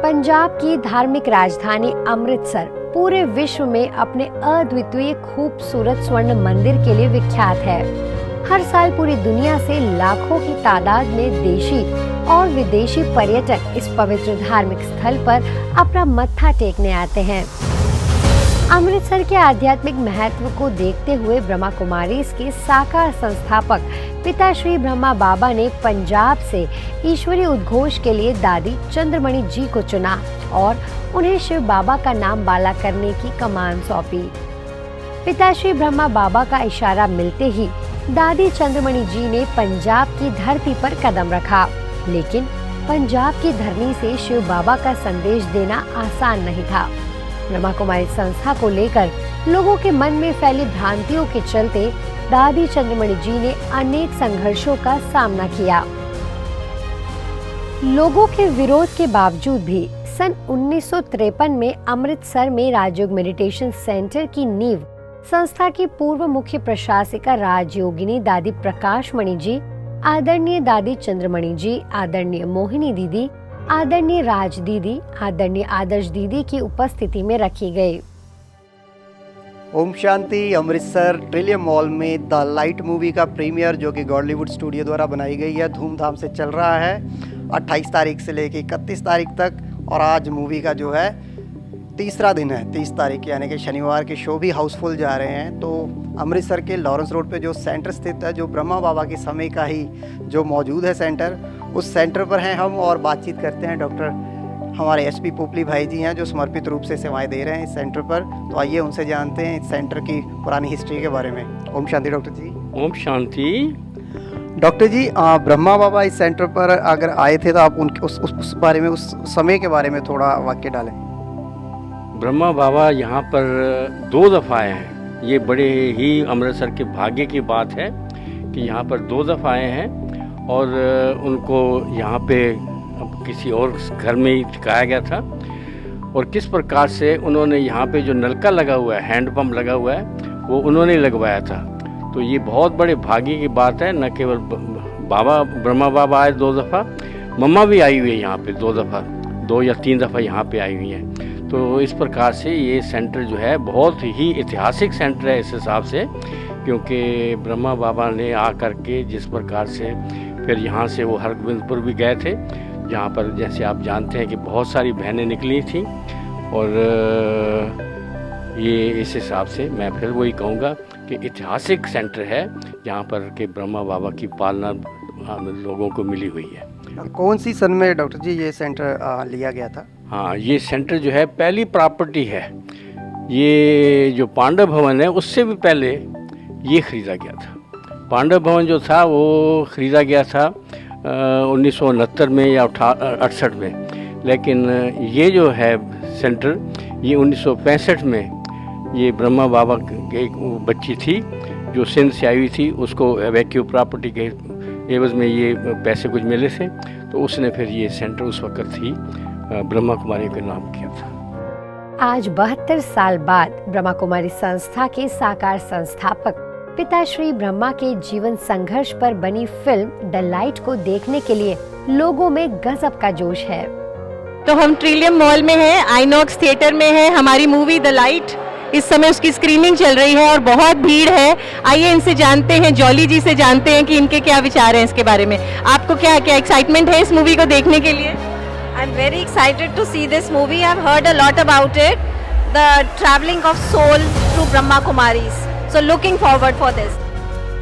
पंजाब की धार्मिक राजधानी अमृतसर पूरे विश्व में अपने अद्वितीय खूबसूरत स्वर्ण मंदिर के लिए विख्यात है। हर साल पूरी दुनिया से लाखों की तादाद में देशी और विदेशी पर्यटक इस पवित्र धार्मिक स्थल पर अपना मत्था टेकने आते हैं। अमृतसर के आध्यात्मिक महत्व को देखते हुए ब्रह्मा कुमारीज के साकार संस्थापक पिता श्री ब्रह्मा बाबा ने पंजाब से ईश्वरीय उद्घोष के लिए दादी चंद्रमणि जी को चुना और उन्हें शिव बाबा का नाम बाला करने की कमान सौंपी। पिता श्री ब्रह्मा बाबा का इशारा मिलते ही दादी चंद्रमणि जी ने पंजाब की धरती पर कदम रखा, लेकिन पंजाब की धरनी से शिव बाबा का संदेश देना आसान नहीं था। ब्रह्मा कुमारी संस्था को लेकर लोगों के मन में फैली भ्रांतियों के चलते दादी चंद्रमणि जी ने अनेक संघर्षों का सामना किया। लोगों के विरोध के बावजूद भी सन 1953 में अमृतसर में राजयोग मेडिटेशन सेंटर की नींव संस्था की पूर्व मुख्य प्रशासिका राजयोगिनी दादी प्रकाश मणि जी, आदरणीय दादी चंद्रमणि जी, आदरणीय मोहिनी दीदी, आदरणीय राज दीदी, आदरणीय आदर्श दीदी की उपस्थिति में रखी गई। ओम शांति। अमृतसर ट्रिलियम मॉल में द लाइट मूवी का प्रीमियर जो कि गॉलीवुड स्टूडियो द्वारा बनाई गई है धूमधाम से चल रहा है 28 तारीख से लेकर 31 तारीख तक, और आज मूवी का जो है तीसरा दिन है 30 तारीख यानी कि शनिवार के शो भी हाउसफुल जा रहे हैं। तो अमृतसर के लॉरेंस रोड पे जो सेंटर स्थित है, जो ब्रह्मा बाबा के समय का ही जो मौजूद है सेंटर, उस सेंटर पर हैं हम और बातचीत करते हैं। डॉक्टर हमारे एसपी पोपली भाई जी हैं जो समर्पित रूप से सेवाएं दे रहे हैं इस सेंटर पर। तो आइए उनसे जानते हैं इस सेंटर की पुरानी हिस्ट्री के बारे में। ओम शांति डॉक्टर जी। ओम शांति। डॉक्टर जी, ब्रह्मा बाबा इस सेंटर पर अगर आए थे तो आप उनके उस बारे में, उस समय के बारे में थोड़ा वाक्य डालें। ब्रह्मा बाबा यहाँ पर 2 दफ़ा आए हैं। ये बड़े ही अमृतसर के भाग्य की बात है कि यहाँ पर 2 दफ़ा आए हैं और उनको यहाँ पे किसी और घर में ही ठिकाया गया था। और किस प्रकार से उन्होंने यहाँ पे जो नलका लगा हुआ है, हैंडपम्प लगा हुआ है, वो उन्होंने लगवाया था। तो ये बहुत बड़े भाग्य की बात है। न केवल बाबा ब्रह्मा बाबा आए 2 दफ़ा, मम्मा भी आई हुई है यहाँ पे 2 दफ़ा, 2 या 3 दफ़ा यहाँ पे आई हुई हैं। तो इस प्रकार से ये सेंटर जो है बहुत ही ऐतिहासिक सेंटर है इस हिसाब से, क्योंकि ब्रह्मा बाबा ने आकर के जिस प्रकार से फिर यहाँ से वो हरगोबिंदपुर भी गए थे, जहाँ पर जैसे आप जानते हैं कि बहुत सारी बहनें निकली थी। और ये इस हिसाब से मैं फिर वही कहूँगा कि ऐतिहासिक सेंटर है जहाँ पर के ब्रह्मा बाबा की पालना लोगों को मिली हुई है। कौन सी सन में डॉक्टर जी ये सेंटर लिया गया था? हाँ, ये सेंटर जो है पहली प्रॉपर्टी है। ये जो पांडव भवन है उससे भी पहले ये ख़रीदा गया था। पांडव भवन जो था वो ख़रीदा गया था 1969 में या 68 में, लेकिन ये जो है सेंटर ये 1965 में ये ब्रह्मा बाबा की एक बच्ची थी जो सिंध से आई हुई थी, उसको वैक्यू प्रॉपर्टी के एवज में ये पैसे कुछ मिले थे, तो उसने फिर ये सेंटर उस वक्त ही ब्रह्मा कुमारी के नाम किया था। आज 72 साल बाद ब्रह्मा कुमारी संस्था के साकार संस्थापक पिता श्री ब्रह्मा के जीवन संघर्ष पर बनी फिल्म द लाइट को देखने के लिए लोगों में गजब का जोश है। तो हम ट्रिलियम मॉल में हैं, आइनॉक्स थिएटर में है हमारी मूवी द लाइट। इस समय उसकी स्क्रीनिंग चल रही है और बहुत भीड़ है। आइए इनसे जानते हैं, जॉली जी से जानते हैं कि इनके क्या विचार हैं इसके बारे में। आपको क्या क्या एक्साइटमेंट है इस मूवी को देखने के लिए? I'm very excited to see this movie. I've heard a lot about it, the traveling of soul through Brahma Kumaris. So looking forward for this.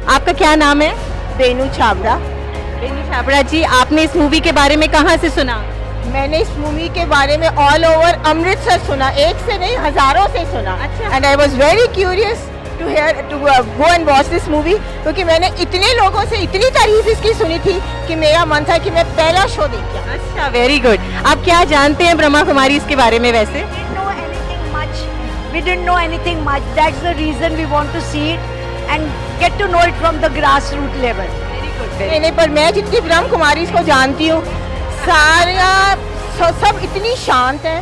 आपका क्या नाम है? बेनू छाबड़ा। बेनू छाबड़ा जी, आपने इस मूवी के बारे में कहाँ से सुना? मैंने इस मूवी के बारे में ऑल ओवर अमृतसर सुना, एक से नहीं हजारों से सुना। अच्छा। And I was very curious to hear to go and watch this movie, क्योंकि मैंने इतने लोगों से इतनी तारीफ इसकी सुनी थी कि मेरा मन था कि मैं पहला शो देख के। अच्छा, वेरी गुड। आप क्या जानते हैं ब्रह्मा कुमारी इसके बारे में? वैसे We didn't know anything much. That's the reason we want to see it and get to know it from the grassroots level. नहीं, पर मैं जितनी ब्रह्म कुमारी को जानती हूँ सारा सब इतनी शांत हैं,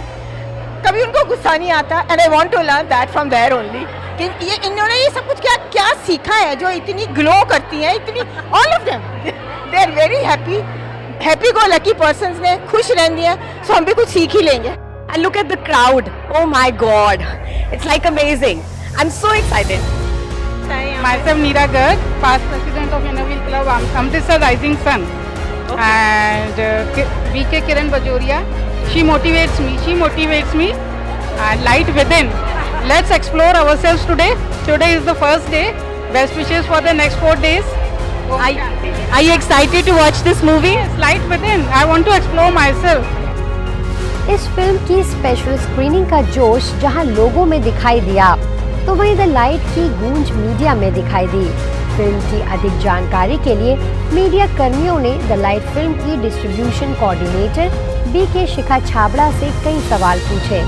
कभी उनको गुस्सा नहीं आता। And I want to learn that from there only कि ये इन्होंने ये सब कुछ क्या क्या सीखा है जो इतनी ग्लो करती हैं, इतनी all of them they are very happy happy go lucky persons ने खुश रहनी है, सो हम भी कुछ सीख ही लेंगे। And look at the crowd. Oh my God. It's like amazing. I'm so excited. Myself Neera Garg, past president of Innovil Club Amritsar Rising Sun. And VK Kiran Bajoria, she motivates me and light within. Let's explore ourselves today. Today is the first day. Best wishes for the next 4 days. Are you excited to watch this movie? Yes, light within. I want to explore myself. इस film की special screening का जोश जहां लोगों में दिखाई दिया, तो वहीं द लाइट की गूंज मीडिया में दिखाई दी। फिल्म की अधिक जानकारी के लिए मीडिया कर्मियों ने द लाइट फिल्म की distribution coordinator B K Shikha Chhabra से कई सवाल पूछे।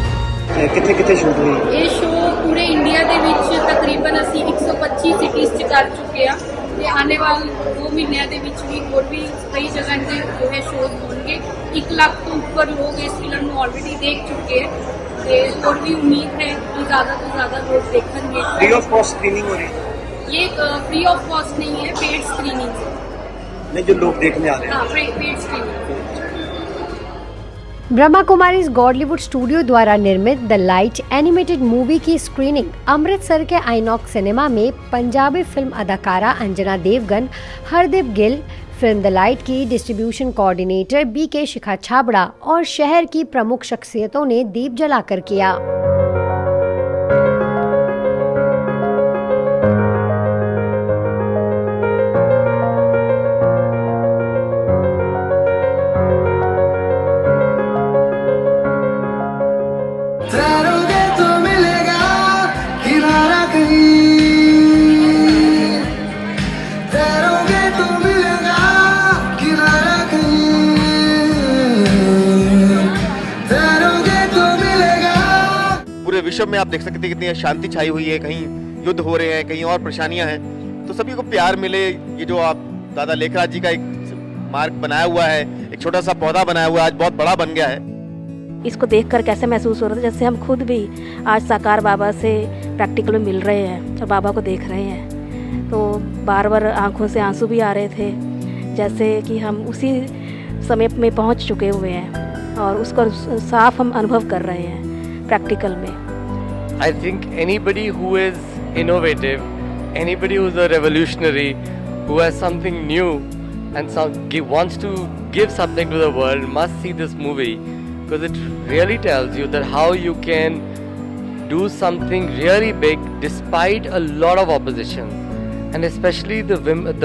कितने शूट हुई? ਇਹ ਸ਼ੋਅ ਪੂਰੇ ਇੰਡੀਆ ਦੇ ਵਿੱਚ ਤਕਰੀਬਨ ਅਸੀਂ 125 ਸਿਟੀਜ਼ 'ਚ ਕਰ ਚੁੱਕੇ ਆ ਤੇ ਆਉਣੇ ਵਾਲੇ 2 ਮਹੀਨਿਆਂ ਦੇ ਵਿੱਚ ਵੀ ਹੋਰ ਵੀ ਕਈ ਜਗ੍ਹਾ ਤੇ ਜੋ ਹੈ ਸ਼ੋਅ ਹੋਣਗੇ। 1 ਲੱਖ ਤੋਂ ਉੱਪਰ ਲੋਕ ਇਸ ਫਿਲਮ ਨੂੰ ਆਲਰੇਡੀ ਦੇਖ ਚੁੱਕੇ ਹੈ ਤੇ ਹੋਰ ਵੀ ਉਮੀਦ ਹੈ ਕਿ ज़्यादा ਤੋਂ ज़्यादा लोग देखेंगे। फ्री ऑफ कॉस्ट स्क्रीनिंग हो रही है? ये फ्री ऑफ कॉस्ट नहीं है, पेड स्क्रीनिंग है। नहीं, जो लोग देखने आ रहे हैं। हाँ, paid screening. Brahma Kumaris Godlywood studio द्वारा निर्मित द लाइट एनिमेटेड मूवी की स्क्रीनिंग अमृतसर के आइनॉक्स सिनेमा में पंजाबी फिल्म अदाकारा Anjana Devgan, Hardeep Gill, film the light की distribution coordinator B K Shikha Chhabra और शहर की प्रमुख शख्सियतों ने दीप जलाकर किया। विश्व में आप देख सकते हैं कितनी शांति छाई हुई है, कहीं युद्ध हो रहे हैं, कहीं और परेशानियां हैं, तो सभी को प्यार मिले। ये जो आप दादा लेखराज जी का एक मार्ग बनाया हुआ है, एक छोटा सा पौधा बनाया हुआ है, आज बहुत बड़ा बन गया है। इसको देखकर कैसे महसूस हो रहा था, जैसे हम खुद भी आज साकार बाबा से प्रैक्टिकल में मिल रहे हैं और बाबा को देख रहे हैं, तो बार बार आंखों से आंसू भी आ रहे थे, जैसे कि हम उसी समय में पहुंच चुके हुए हैं और उसको साफ हम अनुभव कर रहे हैं प्रैक्टिकल में। I think anybody who is innovative, anybody who is a revolutionary, who has something new and wants to give something to the world must see this movie, because it really tells you that how you can do something really big despite a lot of opposition. And especially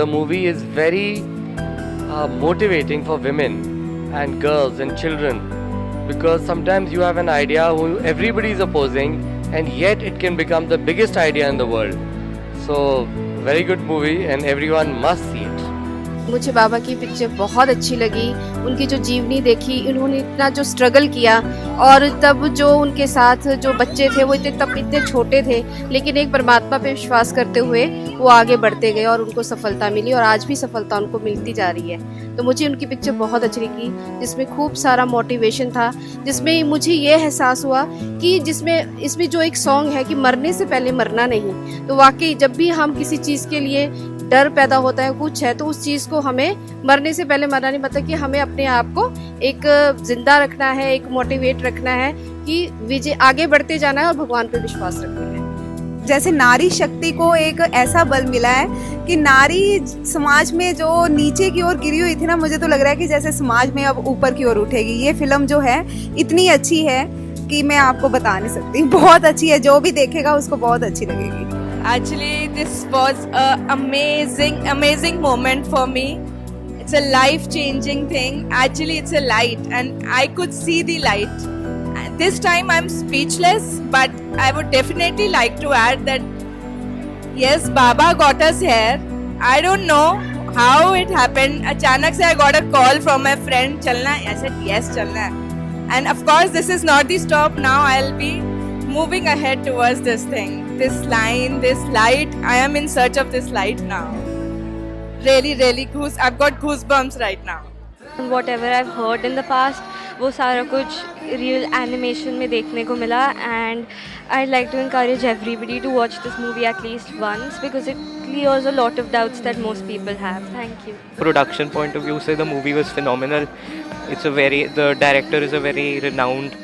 the movie is very motivating for women and girls and children, because sometimes you have an idea who everybody is opposing, and yet it can become the biggest idea in the world. So very good movie and everyone must see it. मुझे बाबा की picture बहुत अच्छी लगी। उनकी जो जीवनी देखी, उन्होंने इतना जो स्ट्रगल किया, और तब जो उनके साथ जो बच्चे थे वो तब इतने छोटे थे, लेकिन एक परमात्मा पे विश्वास करते हुए वो आगे बढ़ते गए और उनको सफलता मिली, और आज भी सफलता उनको मिलती जा रही है। तो मुझे उनकी पिक्चर बहुत अच्छी लगी, जिसमें खूब सारा मोटिवेशन था, जिसमें मुझे ये एहसास हुआ कि इसमें जो एक सॉन्ग है कि मरने से पहले मरना नहीं, तो वाकई जब भी हम किसी चीज़ के लिए डर पैदा होता है, कुछ है, तो उस चीज़ को हमें मरने से पहले मरना नहीं, मतलब कि हमें अपने आप को एक जिंदा रखना है, एक मोटिवेट रखना है कि विजय आगे बढ़ते जाना है और भगवान पे विश्वास रखना है। जैसे नारी शक्ति को एक ऐसा बल मिला है कि नारी समाज में जो नीचे की ओर गिरी हुई थी ना, मुझे तो लग रहा है कि जैसे समाज में अब ऊपर की ओर उठेगी। ये फिल्म जो है इतनी अच्छी है कि मैं आपको बता नहीं सकती, बहुत अच्छी है, जो भी देखेगा उसको बहुत अच्छी लगेगी। Actually, this was an amazing moment for me. It's a life-changing thing. Actually, it's a light, and I could see the light. And this time, I'm speechless, but I would definitely like to add that yes, Baba got us here. I don't know how it happened. Achanak se I got a call from my friend. Chalna hai? I said yes, chalna hai. And of course, this is not the stop. Now I'll be moving ahead towards this thing, this line, this light. I am in search of this light now. Really, I've got goosebumps right now. Whatever I've heard in the past, वो सारा कुछ real animation में देखने को मिला, and I'd like to encourage everybody to watch this movie at least once because it clears a lot of doubts that most people have. Thank you. Production point of view, say the movie was phenomenal. The director is a very renowned